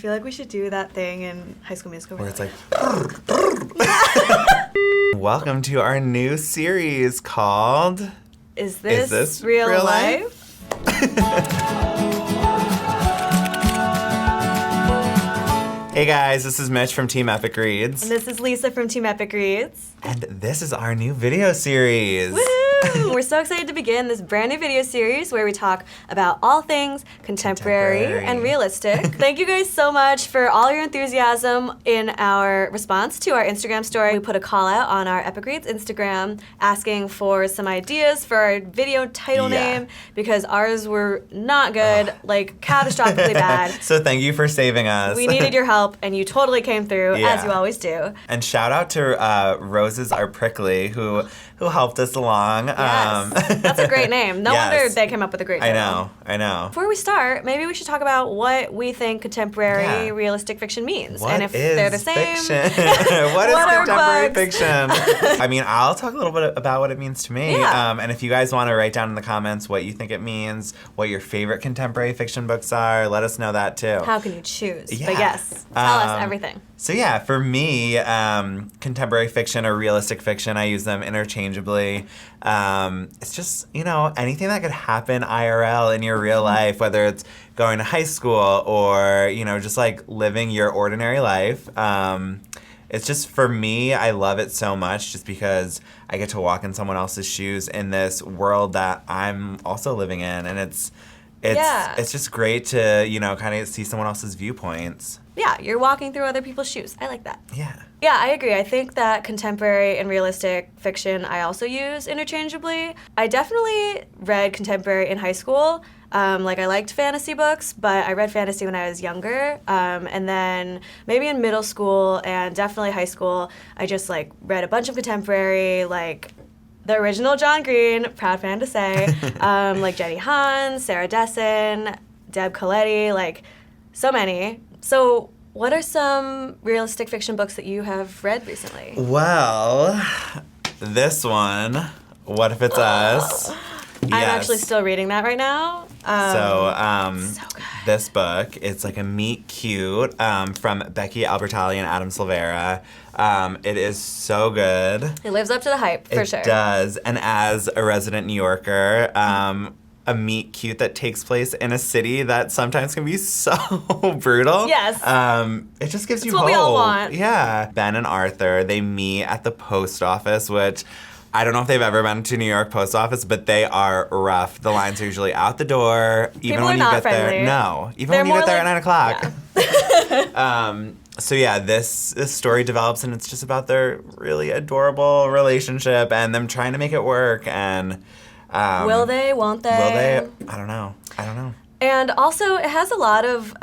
feel like we should do that thing in High School Musical. Where it's like... Welcome to our new series called... Is this real life? Hey guys, this is Mitch from Team Epic Reads. And this is Lisa from Team Epic Reads. And this is our new video series. Woohoo! We're so excited to begin this brand new video series where we talk about all things contemporary and realistic. Thank you guys so much for all your enthusiasm in our response to our Instagram story. We put a call out on our Epic Reads Instagram asking for some ideas for our video title name because ours were not good, like catastrophically bad. So thank you for saving us. We needed your help and you totally came through, as you always do. And shout out to Roses Are Prickly who helped us along. Yes, that's a great name. No wonder they came up with a great name. I know. Before we start, maybe we should talk about what we think contemporary realistic fiction means. What and if is they're the same. Fiction? What is contemporary fiction? I mean, I'll talk a little bit about what it means to me. Yeah. And if you guys want to write down in the comments what you think it means, what your favorite contemporary fiction books are, let us know that too. How can you choose? Yeah. But yes, tell us everything. So yeah, for me, contemporary fiction or realistic fiction, I use them interchangeably. It's just, anything that could happen IRL in your real life, whether it's going to high school or, just like living your ordinary life. It's just, for me, I love it so much just because I get to walk in someone else's shoes in this world that I'm also living in. And it's just great to, kind of see someone else's viewpoints. Yeah, you're walking through other people's shoes. I like that. Yeah. Yeah, I agree. I think that contemporary and realistic fiction I also use interchangeably. I definitely read contemporary in high school. I liked fantasy books, but I read fantasy when I was younger. And then maybe in middle school and definitely high school, I just read a bunch of contemporary, the original John Green, proud fan to say, Jenny Han, Sarah Dessen, Deb Coletti, so many. So what are some realistic fiction books that you have read recently? Well, this one, What If It's Us? Yes. I'm actually still reading that right now. So good. This book, it's like a meet cute from Becky Albertalli and Adam Silvera. It is so good. It lives up to the hype, for sure. It does. And as a resident New Yorker, a meet cute that takes place in a city that sometimes can be so brutal. Yes. It just gives you what hope. We all want. Yeah. Ben and Arthur, they meet at the post office, which I don't know if they've ever been to New York post office, but they are rough. The lines are usually out the door. Even People when are you not get friendly. there. No. Even They're when you get there at 9 o'clock. Yeah. So yeah, this story develops and it's just about their really adorable relationship and them trying to make it work and will they, won't they? Will they? I don't know. And also, it has a lot of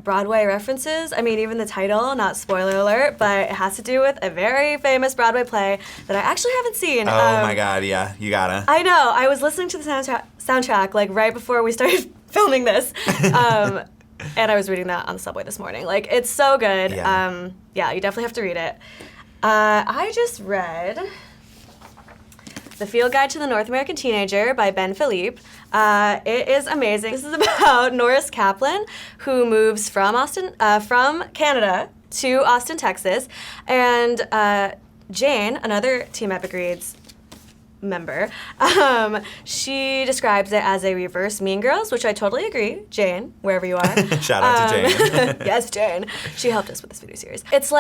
Broadway references. I mean, even the title, not spoiler alert, but it has to do with a very famous Broadway play that I actually haven't seen. Oh my God, yeah, you gotta. I know. I was listening to the soundtrack right before we started filming this. And I was reading that on the subway this morning. It's so good. Yeah. You definitely have to read it. I just read The Field Guide to the North American Teenager by Ben Philippe. It is amazing. This is about Norris Kaplan, who moves from Canada to Austin, Texas. And Jane, another Team Epic Reads member, she describes it as a reverse Mean Girls, which I totally agree. Jane, wherever you are. Shout out to Jane. Yes, Jane. She helped us with this video series. It's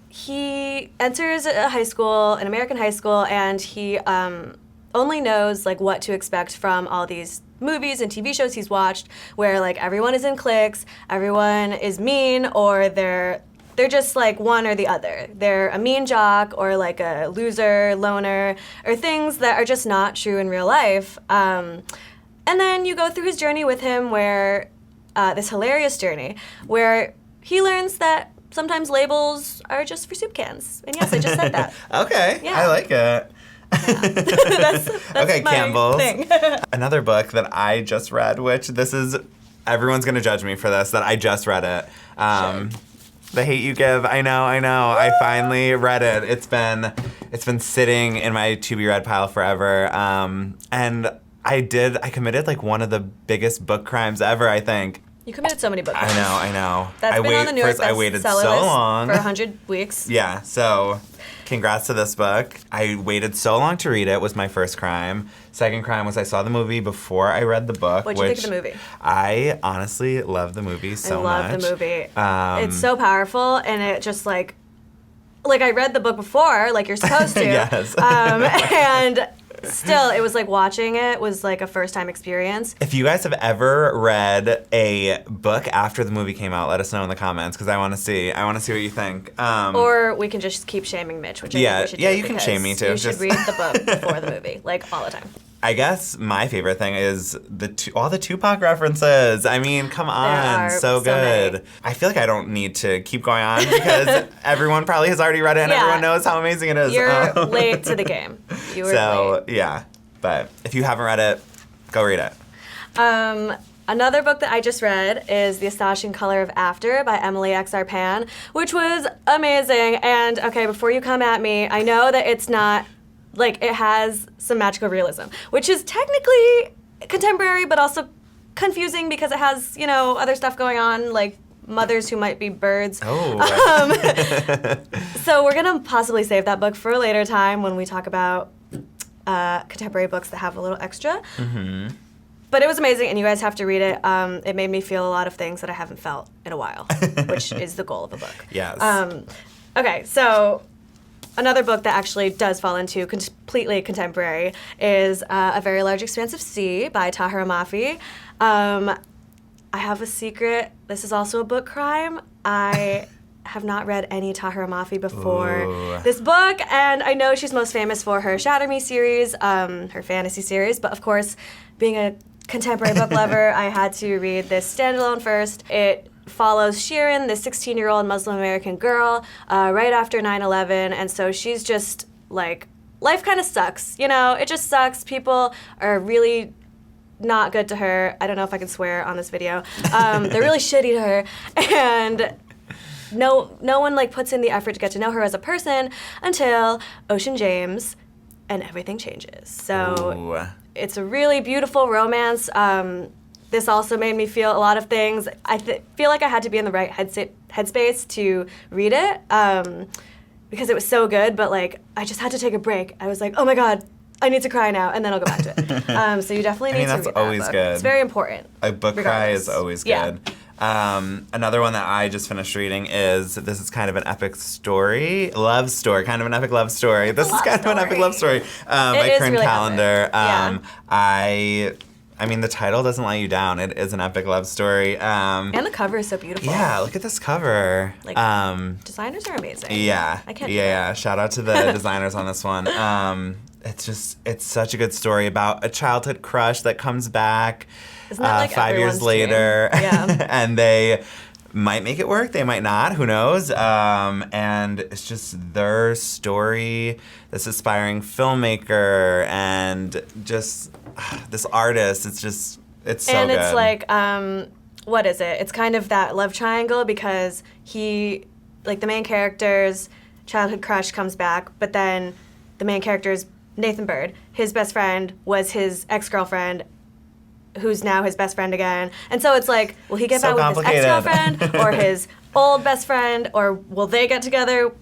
he enters an American high school, and he only knows what to expect from all these movies and TV shows he's watched, where everyone is in cliques, everyone is mean, or they're just one or the other. They're a mean jock or a loser, loner, or things that are just not true in real life. And then you go through his journey with him this hilarious journey where he learns that sometimes labels are just for soup cans. And yes, I just said that. Okay, yeah. I like it. That's okay, my Campbell's. thing. Another book that I just read, which everyone's going to judge me for this, that I just read it. Sure. The Hate U Give. I know. I finally read it. It's been sitting in my to be read pile forever. And I committed one of the biggest book crimes ever, I think. You committed so many book clubs. I know. That's been on the New York I waited so bestseller list long. for 100 weeks. Yeah, so congrats to this book. I waited so long to read it, was my first crime. Second crime was I saw the movie before I read the book. What'd you think of the movie? I honestly love the movie so much. I love the movie. It's so powerful, and it just like I read the book before, like you're supposed to. Yes. And still, it was like watching it was like a first-time experience. If you guys have ever read a book after the movie came out, let us know in the comments because I want to see. I want to see what you think. Or we can just keep shaming Mitch, which I think we should do. You can shame me too. You should read the book before the movie, like all the time. I guess my favorite thing is all the Tupac references. I mean, come on, so good. Many. I feel like I don't need to keep going on because everyone probably has already read it and everyone knows how amazing it is. You're late to the game. You were late. Yeah. But if you haven't read it, go read it. Another book that I just read is The Astonishing Color of After by Emily X. Arpan, which was amazing. And okay, before you come at me, I know that it's not, like, it has some magical realism, which is technically contemporary, but also confusing because it has, other stuff going on, like mothers who might be birds. Oh. So we're going to possibly save that book for a later time when we talk about contemporary books that have a little extra. Mm-hmm. But it was amazing, and you guys have to read it. It made me feel a lot of things that I haven't felt in a while, which is the goal of a book. Yes. Okay, so another book that actually does fall into completely contemporary is A Very Large Expanse of Sea by Tahira Mafi. I have a secret. This is also a book crime. I have not read any Tahira Mafi before this book, and I know she's most famous for her Shatter Me series, her fantasy series, but of course, being a contemporary book lover, I had to read this standalone first. It follows Shirin, this 16-year-old Muslim American girl, right after 9/11, and so she's just like, life kind of sucks, it just sucks. People are really not good to her. I don't know if I can swear on this video. They're really shitty to her, and no one like puts in the effort to get to know her as a person until Ocean James, and everything changes. So it's a really beautiful romance. This also made me feel a lot of things. I feel like I had to be in the right headspace to read it because it was so good, but like I just had to take a break. I was like, oh my God, I need to cry now, and then I'll go back to it. So you definitely need to read that book. That's always good. It's very important. A book cry is always good. Another one that I just finished reading is, this is kind of an epic story, love story, kind of an epic love story. This is kind of an epic love story by Corinne really Callender. I mean, the title doesn't let you down. It is an epic love story. And the cover is so beautiful. Yeah, look at this cover. Like, designers are amazing. Yeah. I can't do that. Shout out to the designers on this one. It's such a good story about a childhood crush that comes back Isn't that like 5 years everyone's later. dream? Yeah. And they might make it work, they might not, who knows? And it's just their story, this aspiring filmmaker, and just this artist. It's so good. And it's like, what is it? It's kind of that love triangle because the main character's childhood crush comes back, but then the main character's Nathan Bird, his best friend was his ex-girlfriend, who's now his best friend again. And so it's like, will he get back with his ex-girlfriend or his old best friend, or will they get together?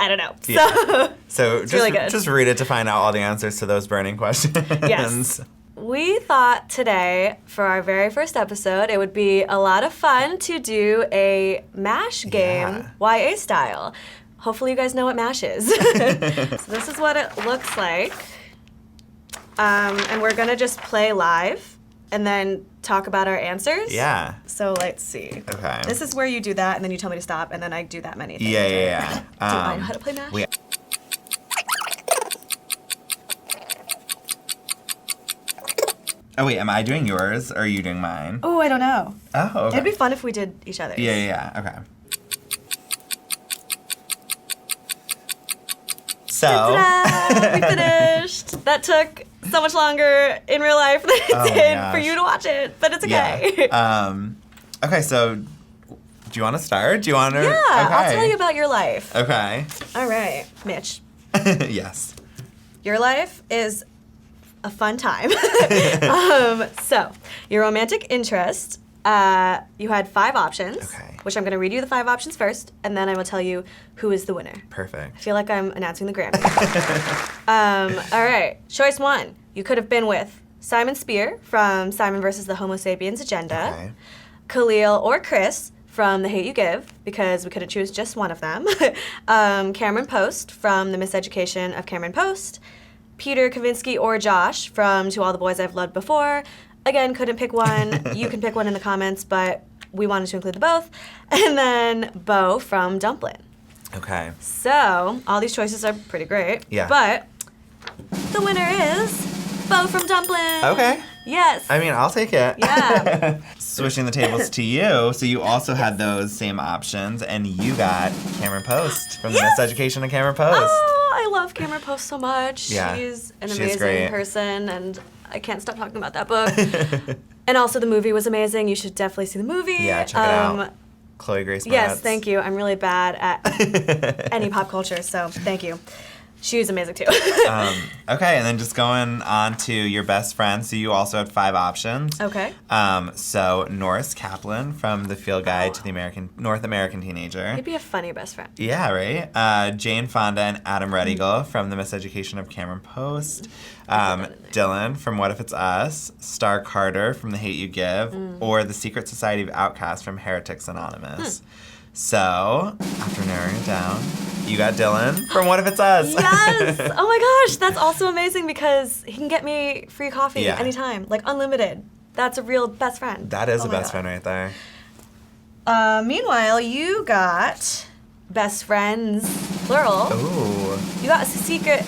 I don't know. Yeah. So it's really good. Just read it to find out all the answers to those burning questions. Yes. We thought today, for our very first episode, it would be a lot of fun to do a M.A.S.H game, YA style. Hopefully you guys know what M.A.S.H is. So this is what it looks like. And we're going to just play live and then talk about our answers. Yeah. So let's see. Okay. This is where you do that, and then you tell me to stop, and then I do that many things. Yeah. Do I know how to play M.A.S.H? Oh, wait, am I doing yours, or are you doing mine? Oh, I don't know. Oh, okay. It'd be fun if we did each other's. Yeah, okay. So. Ta-da! We finished. That took so much longer in real life than it did for you to watch it, but it's okay. Yeah. Okay, so do you want to start? Do you want to? Yeah, okay. I'll tell you about your life. Okay. All right, Mitch. Yes. Your life is a fun time. So, your romantic interest You had 5 options, Okay. which I'm going to read you the 5 options first, and then I will tell you who is the winner. I Perfect. feel like I'm announcing the Grammy. All right. Choice 1. You could have been with Simon Spear from Simon versus the Homo Sapiens Agenda, Okay. Khalil or Chris from The Hate You Give, because we couldn't choose just one of them, Cameron Post from The Miseducation of Cameron Post, Peter Kavinsky or Josh from To All the Boys I've Loved Before. Again, couldn't pick one. You can pick one in the comments, but we wanted to include the both. And then Bo from Dumplin'. Okay. So, all these choices are pretty great. Yeah. But the winner is Bo from Dumplin'. Okay. Yes. I mean, I'll take it. Yeah. Switching the tables to you. So you also had those same options, and you got Cameron Post from the Miseducation of Cameron Post. Oh, I love Cameron Post so much. Yeah, She's an she's amazing great. person, and I can't stop talking about that book. And also, the movie was amazing. You should definitely see the movie. Yeah, check it out. Chloe Grace Moretz. Yes, thank you. I'm really bad at any pop culture, so thank you. She was amazing too. Okay, and then just going on to your best friend. So you also had 5 options. Okay. So Norris Kaplan from The Field Guide to the North American Teenager. He'd be a funny best friend. Yeah, right. Jane Fonda and Adam Red Eagle from The Miseducation of Cameron Post. Dylan from What If It's Us. Star Carter from The Hate You Give. Or The Secret Society of Outcasts from Heretics Anonymous. So, after narrowing it down, you got Dylan from What If It's Us? Yes! Oh my gosh, that's also amazing because he can get me free coffee Yeah. anytime, like unlimited. That's a real best friend. That is Oh a my best God. friend right there. Meanwhile, you got best friends, plural. Ooh. You got a secret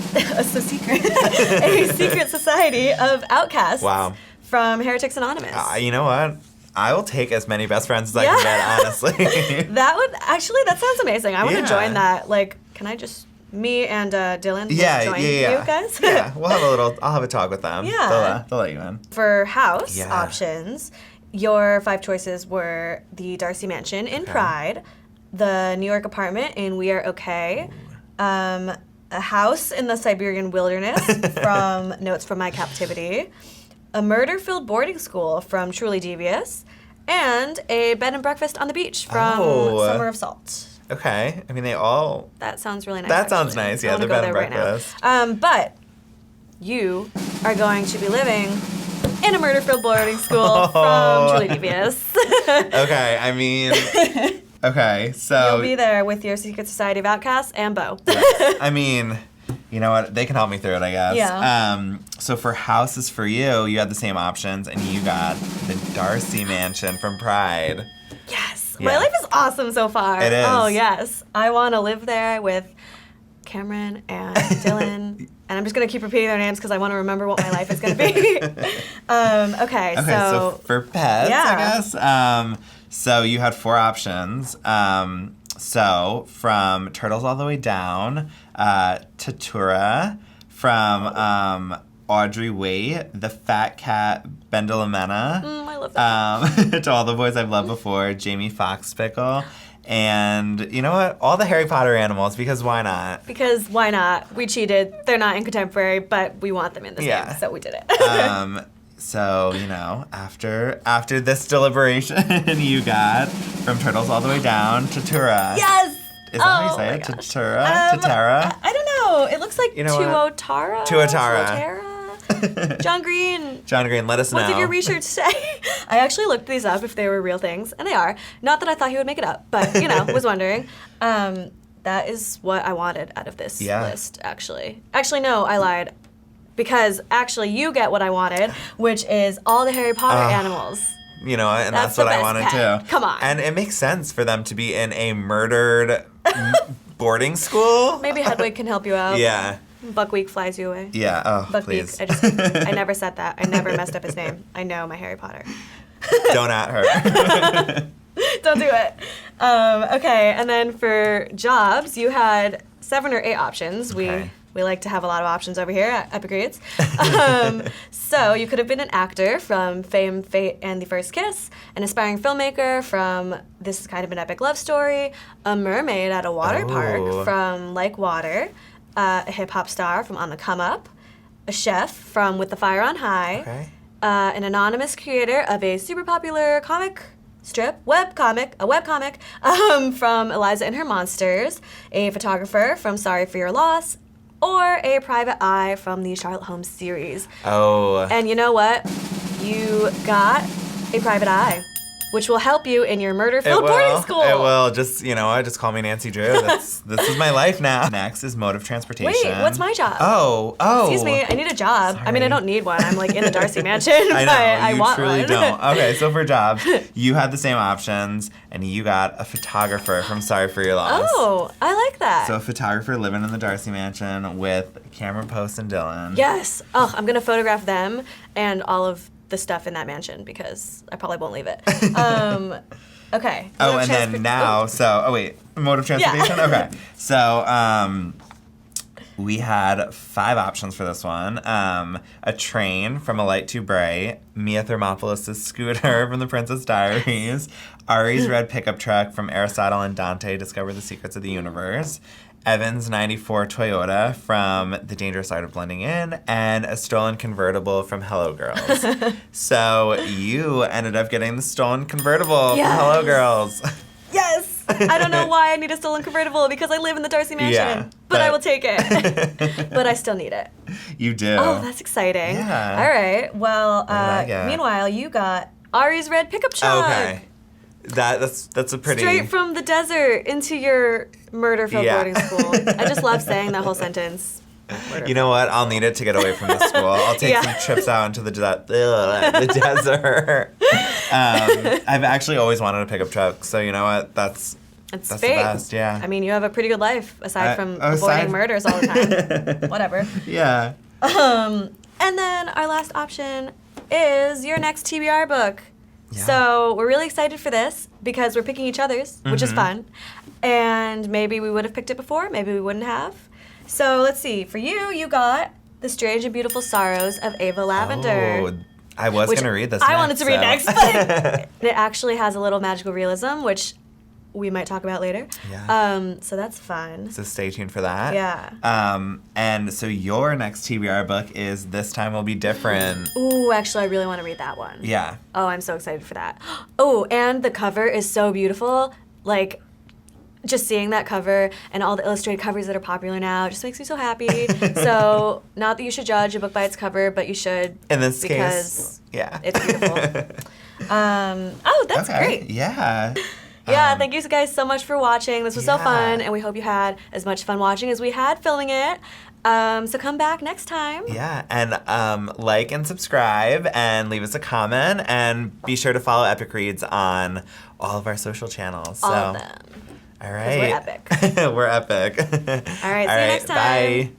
society of outcasts. Wow. From Heretics Anonymous. You know what? I will take as many best friends as I can get, honestly. That sounds amazing. I want to Yeah. join that. Like, can I just, me and Dylan will Yeah, join yeah. you guys? Yeah, I'll have a talk with them. Yeah. They'll let you in. For house Yeah. options, your 5 choices were the Darcy Mansion in Pride, the New York apartment in We Are Okay, a house in the Siberian wilderness from Notes from My Captivity, a murder-filled boarding school from Truly Devious, and a bed and breakfast on the beach from Summer of Salt. Okay. I mean, they all... That sounds really nice. That sounds actually. nice, I yeah, wanna the go bed and there right now. breakfast. But you are going to be living in a murder-filled boarding school from Truly Devious. Okay, I mean... Okay, so... You'll be there with your Secret Society of Outcasts and Bo. Yes. I mean... You know what? They can help me through it, I guess. Yeah. So for houses for you, you had the same options, and you got the Darcy Mansion from Pride. Yes. Yeah. My life is awesome so far. It is. Oh, yes. I want to live there with Cameron and Dylan. And I'm just going to keep repeating their names because I want to remember what my life is going to be. Okay, so for pets, yeah. I guess. So you had 4 options. So from Turtles All the Way Down, Tatura, from Audrey Waite, The Fat Cat, Bendelamena. I love that. To All the Boys I've Loved Before, Jamie Foxpickle. And you know what? All the Harry Potter animals, because why not? Because why not? We cheated. They're not in contemporary, but we want them in this game, so we did it. So, you know, after this deliberation, you got from Turtles All the Way Down, Tatura. Yes! Is that how you say it? Tatura? Tatara? I don't know. It looks like You know what? Tuotara. Tuatara. John Green. John Green, let us know. What did your research say? I actually looked these up if they were real things, and they are. Not that I thought he would make it up, but, was wondering. That is what I wanted out of this list, actually. Actually, no, I lied. Because, actually, you get what I wanted, which is all the Harry Potter animals. You know, and that's the what I best wanted pet. too. Come on. And it makes sense for them to be in a murdered boarding school. Maybe Hedwig can help you out. Yeah. Buckweek flies you away. Yeah. Oh, Buckbeak. please. I never said that. I never messed up his name. I know my Harry Potter. Don't at her. Don't do it. Okay, and then for jobs, you had 7 or 8 options. Okay. We like to have a lot of options over here at Epic Reads. So you could have been an actor from Fame, Fate, and The First Kiss, an aspiring filmmaker from This Is Kind of an Epic Love Story, a mermaid at a water park from Like Water, a hip-hop star from On the Come Up, a chef from With the Fire on High, an anonymous creator of a super popular comic strip, webcomic, from Eliza and Her Monsters, a photographer from Sorry for Your Loss, or a private eye from the Sherlock Holmes series. Oh. And you know what? You got a private eye, which will help you in your murder-filled boarding school. It will. Just, just call me Nancy Drew. This is my life now. Next is mode of transportation. Wait, what's my job? Oh. Excuse me, I need a job. Sorry. I mean, I don't need one. I'm like in the Darcy Mansion, I know, but I you want truly one. don't. Okay, so for jobs, you had the same options, and you got a photographer from Sorry for Your Loss. Oh, I like that. So a photographer living in the Darcy Mansion with Cameron Post and Dylan. Yes. Oh, I'm gonna photograph them and all of the stuff in that mansion because I probably won't leave it. Okay. Oh, and then now, mode of transportation? Yeah. Okay. So, we had 5 options for this one. A train from A Light Too Bright, Mia Thermopolis' scooter from The Princess Diaries, Ari's red pickup truck from Aristotle and Dante Discover the Secrets of the Universe, Evan's 94 Toyota from The Dangerous Art of Blending In, and a stolen convertible from Hello Girls. So you ended up getting the stolen convertible from Hello Girls. Yes! I don't know why I need a stolen convertible because I live in the Darcy Mansion. But I will take it. But I still need it. You do. Oh, that's exciting. Yeah. All right. Well, I get? meanwhile, you got Ari's red pickup truck. Okay. That's a pretty... Straight from the desert into your murder-filled boarding school. I just love saying that whole sentence. You know what? I'll need it to get away from the school. I'll take some trips out into the desert. I've actually always wanted a pickup truck, so you know what? That's fate. The best, yeah. I mean, you have a pretty good life, aside from avoiding murders all the time. Whatever. Yeah. And then our last option is your next TBR book. Yeah. So we're really excited for this because we're picking each other's, which is fun. And maybe we would have picked it before, maybe we wouldn't have. So let's see. For you, you got The Strange and Beautiful Sorrows of Ava Lavender. Oh, I was going to read this I wanted to read next, but it actually has a little magical realism, which we might talk about later. Yeah. So that's fun. So stay tuned for that. Yeah. And so your next TBR book is This Time Will Be Different. Ooh, actually, I really want to read that one. Yeah. Oh, I'm so excited for that. Oh, and the cover is so beautiful. Like, just seeing that cover and all the illustrated covers that are popular now just makes me so happy. So, not that you should judge a book by its cover, but you should. In this because case, yeah. it's beautiful. That's great. Yeah. Yeah, thank you guys so much for watching. This was so Yeah. fun, and we hope you had as much fun watching as we had filming it. So come back next time. Yeah, and like and subscribe and leave us a comment, and be sure to follow Epic Reads on all of our social channels. All of them. All right. We're epic. We're epic. All right, see you next time. Bye.